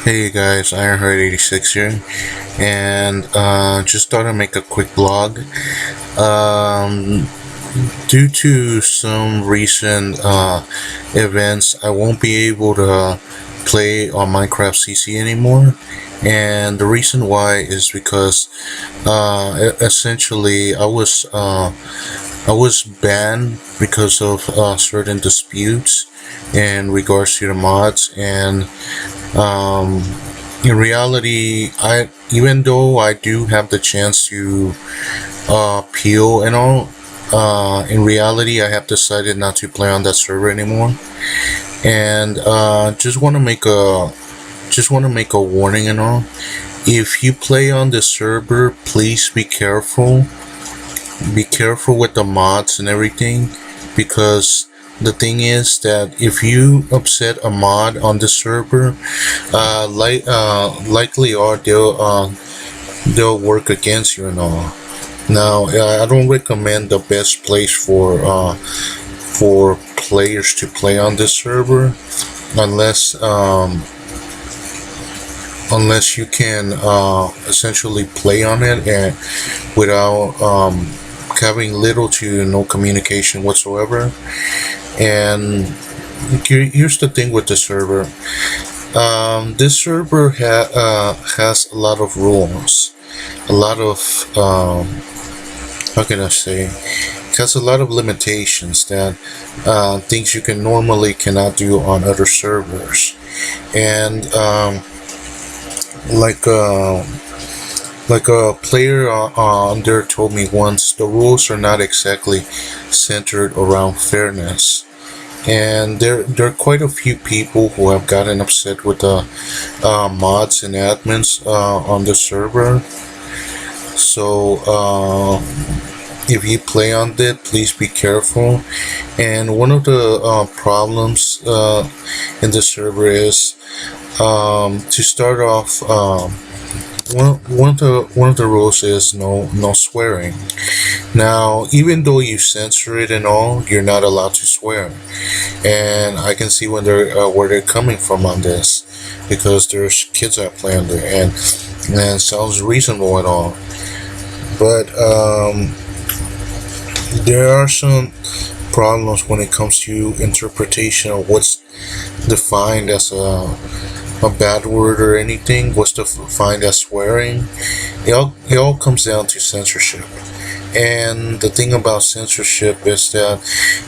Hey guys, Ironheart86 here, and just thought I'd make a quick vlog. Um, Due to some recent events, I won't be able to play on Minecraftcc anymore, and the reason why is because essentially I was banned because of certain disputes in regards to the mods and um, in reality, I even though I do have the chance to appeal and all, in reality, I have decided not to play on that server anymore. And just want to make a warning and all. If you play on the server, please be careful. Be careful with the mods and everything, because the thing is that if you upset a mod on the server, likely are they'll work against you and all. Now, I don't recommend the best place for players to play on this server unless unless you can essentially play on it and without having little to no communication whatsoever. And here's the thing with the server. This server has a lot of rules, a lot of how can I say? It has a lot of limitations that things you can normally cannot do on other servers, and like uh, like a player on there told me once, the rules are not exactly centered around fairness. And there are quite a few people who have gotten upset with the mods and admins on the server. So if you play on it, please be careful. And one of the problems in the server is to start off. One of the rules is no swearing. Now, even though you censor it and all, you're not allowed to swear, and I can see when they're where they're coming from on this, because there's kids that play on there, and it sounds reasonable and all, but there are some problems when it comes to interpretation of what's defined as a bad word or anything, what's defined as swearing. It all comes down to censorship. And the thing about censorship is that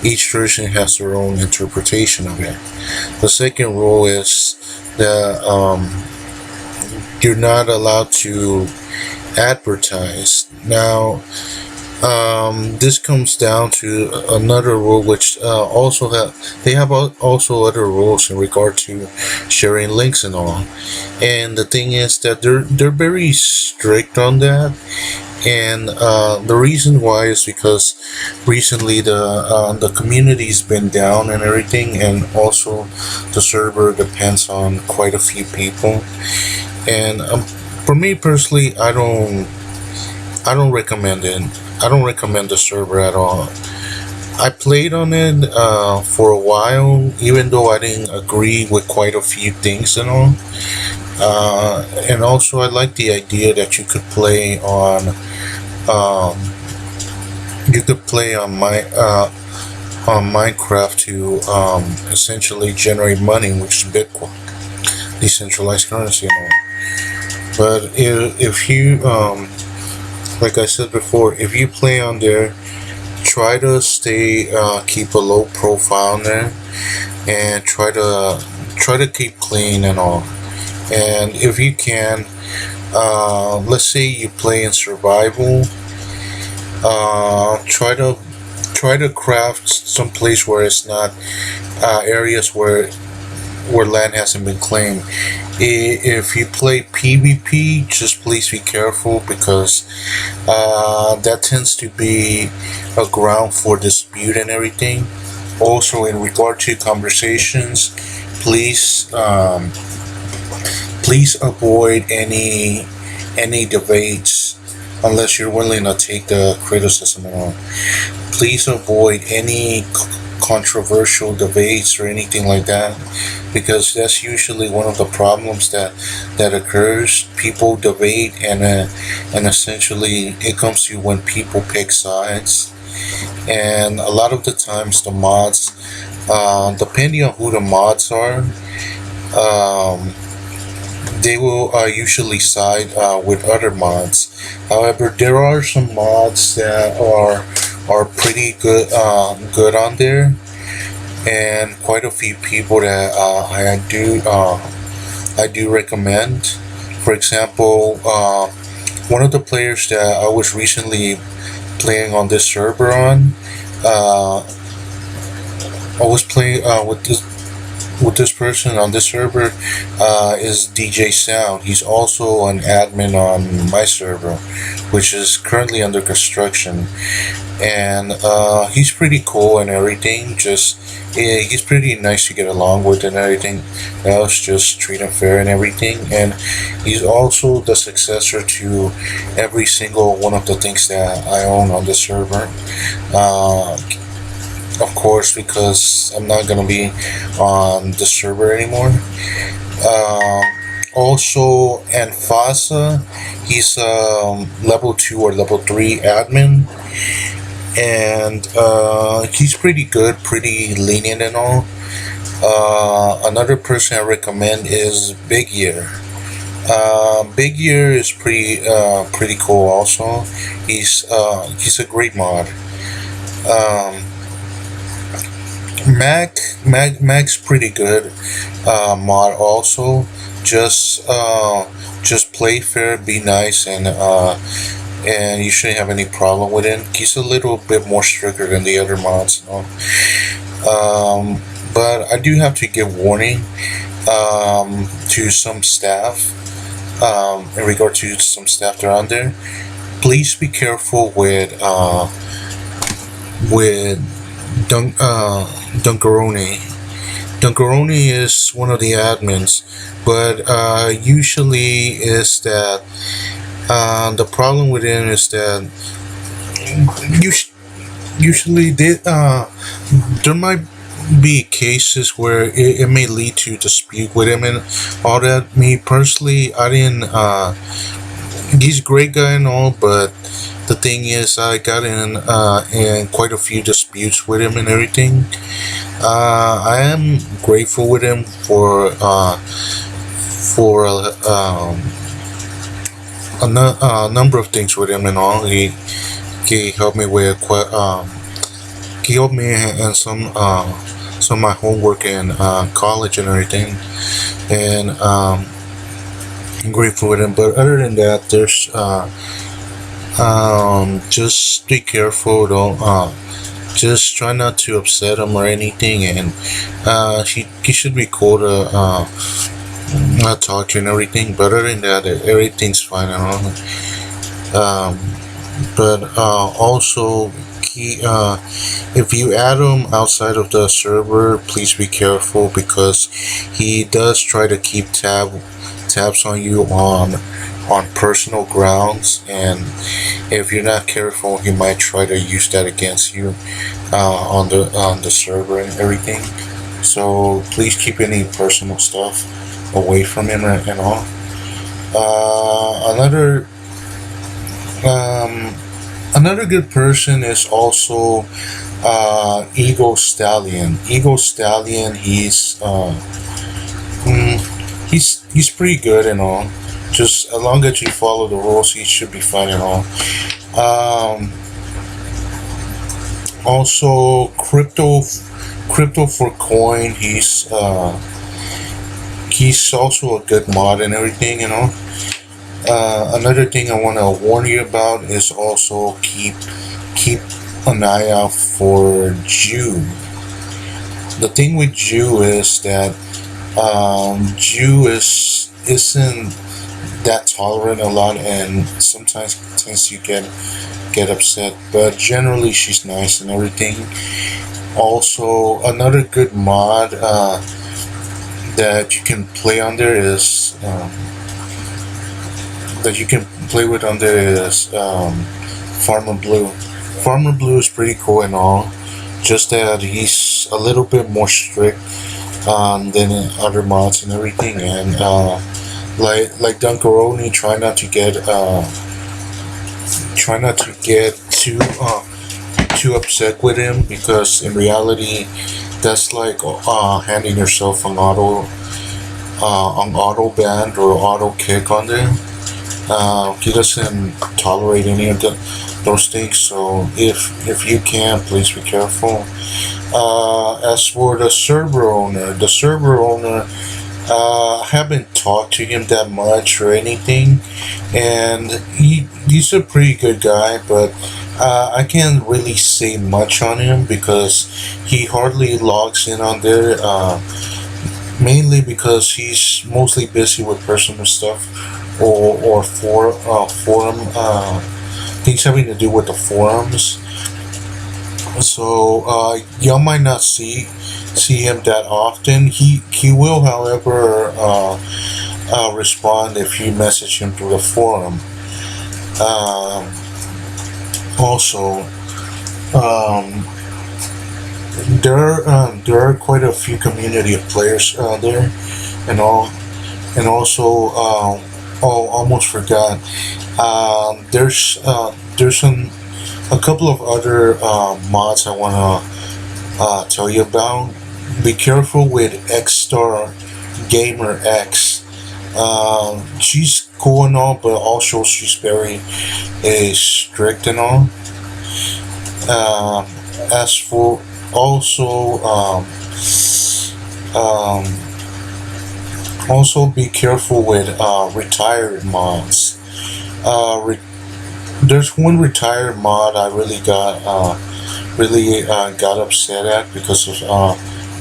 each version has their own interpretation of it. The second rule is that you're not allowed to advertise. Now, this comes down to another rule, which also have also other rules in regard to sharing links and all. And the thing is that they're very strict on that. And the reason why is because recently the community's been down and everything, and also the server depends on quite a few people. And for me personally, I don't recommend it. I don't recommend the server at all. I played on it for a while, even though I didn't agree with quite a few things and all. And also, I like the idea that um, you could play on Minecraft to essentially generate money, which is Bitcoin, decentralized currency and all. But if you like I said before, if you play on there, try to keep a low profile on there, and try to keep clean and all. And if you can, let's say you play in survival, try to craft some place where it's not areas where land hasn't been claimed. If you play PvP, just please be careful, because that tends to be a ground for dispute and everything. Also, in regard to conversations, please please avoid any debates unless you're willing to take the criticism and all. Please avoid any controversial debates or anything like that, because that's usually one of the problems that occurs. People debate, and essentially it comes to when people pick sides. And a lot of the times the mods, depending on who the mods are, um, they will usually side with other mods. However, there are some mods that are pretty good on there, and quite a few people that I do recommend. For example, one of the players that I was recently playing on this server on, uh, I was playing with this person on this server, is DJ Sound. He's also an admin on my server, which is currently under construction, and he's pretty cool and everything. Just yeah, he's pretty nice to get along with and everything else. Just treat him fair and everything. And he's also the successor to every single one of the things that I own on the server. Uh, of course, because I'm not gonna be on the server anymore. Um, Also, Anfasa, he's level 2 or level 3 admin, and he's pretty good, pretty lenient and all. Another person I recommend is Big Year. Big Year is pretty cool. Also, he's a great mod. Um, Mac's pretty good mod also. Just just play fair, be nice, and you shouldn't have any problem with him. He's a little bit more stricter than the other mods, you know. But I do have to give warning to some staff, in regard to some staff that are on there. Please be careful with Dunkaroni. Dunkaroni is one of the admins, but usually is that the problem with him is that usually there might be cases where it may lead to dispute with him and all that. Me personally, I didn't. He's a great guy and all, but the thing is, I got in quite a few disputes with him and everything. I am grateful with him for a number of things with him and all. He helped me with he helped me in some of my homework in college and everything, and I'm grateful with him. But other than that, there's just be careful. Don't just try not to upset him or anything, and he should be cool to not talk to you and everything. But other than that, everything's fine and all. But also, if you add him outside of the server, please be careful, because he does try to keep tabs on you on personal grounds, and if you're not careful, he might try to use that against you on the server and everything. So please keep any personal stuff away from him and all. Another good person is also Ego Stallion. Ego Stallion, he's pretty good and all. Just as long as you follow the rules, he should be fine and all. Also, crypto for coin. He's also a good mod and everything, you know. Another thing I want to warn you about is also keep an eye out for Jew. The thing with Jew is that Jew isn't that tolerant a lot, and sometimes tends to get upset. But generally, she's nice and everything. Also, another good mod that you can play on there is that you can play with on there is Farmer Blue. Farmer Blue is pretty cool and all. just that he's a little bit more strict than other mods and everything. And like Dunkaroni, try not to get too upset with him, because in reality that's like handing yourself an auto ban or auto kick on there. He doesn't tolerate any of those things, so if you can, please be careful. As for the server owner, I haven't talked to him that much or anything, and he's a pretty good guy, but I can't really say much on him because he hardly logs in on there. Mainly because he's mostly busy with personal stuff, or forum things having to do with the forums. So y'all might not see him that often. He will, however, respond if you message him through the forum. Um, Also, um, there are quite a few community of players there, and all, and also oh, almost forgot. There's some a couple of other mods I wanna tell you about. Be careful with X Star Gamer X. She's cool and all, but also she's very strict and all. Um, as for also um, also be careful with retired mods. Re- there's one retired mod I really got upset at because of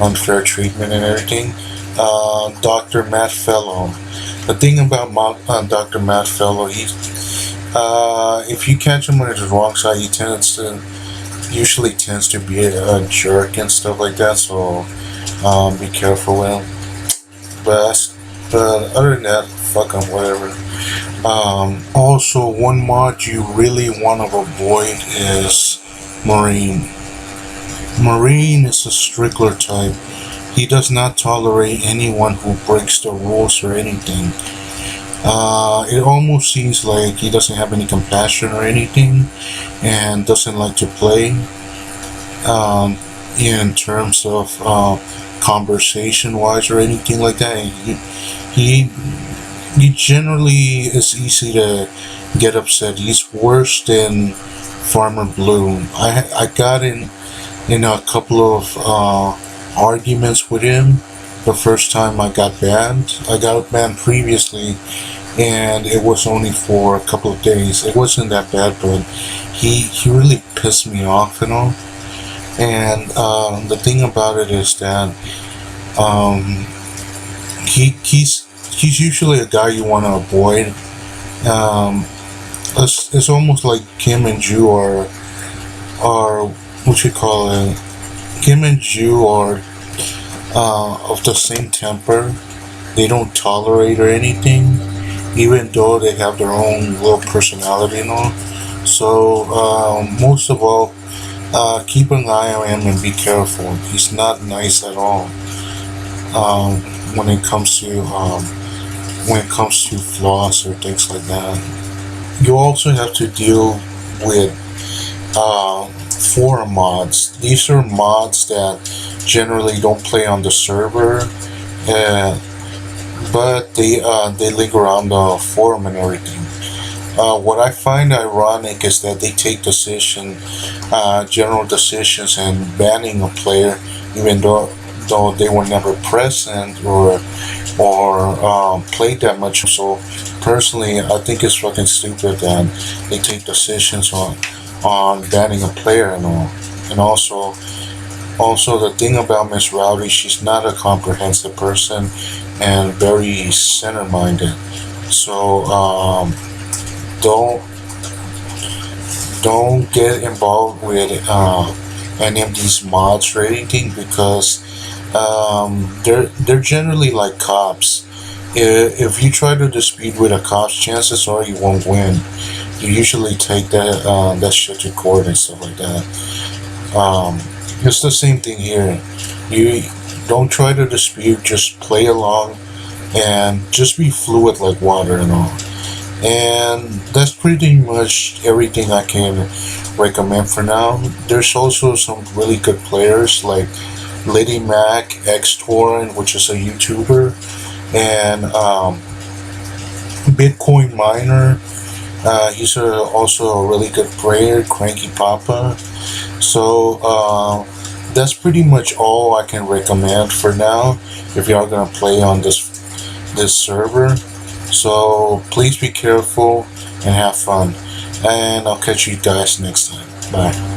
unfair treatment and everything. Dr. Matt Fellow. The thing about Dr. Matt Fellow, if you catch him on his wrong side, he usually tends to be a jerk and stuff like that. So be careful with him. But other than that, fuck him, whatever. Also, one mod you really want to avoid is Marine. Marine is a strickler type. He does not tolerate anyone who breaks the rules or anything. It almost seems like he doesn't have any compassion or anything, and doesn't like to play. Um, in terms of conversation wise or anything like that, he he generally is easy to get upset. He's worse than Farmer Blue. I got in a couple of arguments with him the first time I got banned. I got banned previously, and it was only for a couple of days. It wasn't that bad, but he really pissed me off and all. And the thing about it is that um, he's usually a guy you want to avoid. Um, it's almost like Kim and Jew are what you call it. Kim and Jew are of the same temper. They don't tolerate or anything, even though they have their own little personality and all. So most of all, keep an eye on him and be careful. He's not nice at all um, when it comes to flaws or things like that. You also have to deal with forum mods. These are mods that generally don't play on the server, uh, but they linger around the forum and everything. What I find ironic is that they take general decisions, and banning a player, even though they were never present or played that much. So personally, I think it's fucking stupid that they take decisions on banning a player and all. And also the thing about Miss Rowdy, she's not a comprehensive person and very center-minded. So don't don't get involved with any of these mods or anything, because they're generally like cops. If you try to dispute with a cop's, chances are you won't win. You usually take that shit to court and stuff like that. Um, It's the same thing here. You don't try to dispute, just play along and just be fluid like water and all. And that's pretty much everything I can recommend for now. There's also some really good players like Lady Mac, X Torrent, which is a YouTuber, and Bitcoin Miner. He's also a really good player, Cranky Papa. So that's pretty much all I can recommend for now if y'all gonna play on this server. So please be careful and have fun. And I'll catch you guys next time. Bye.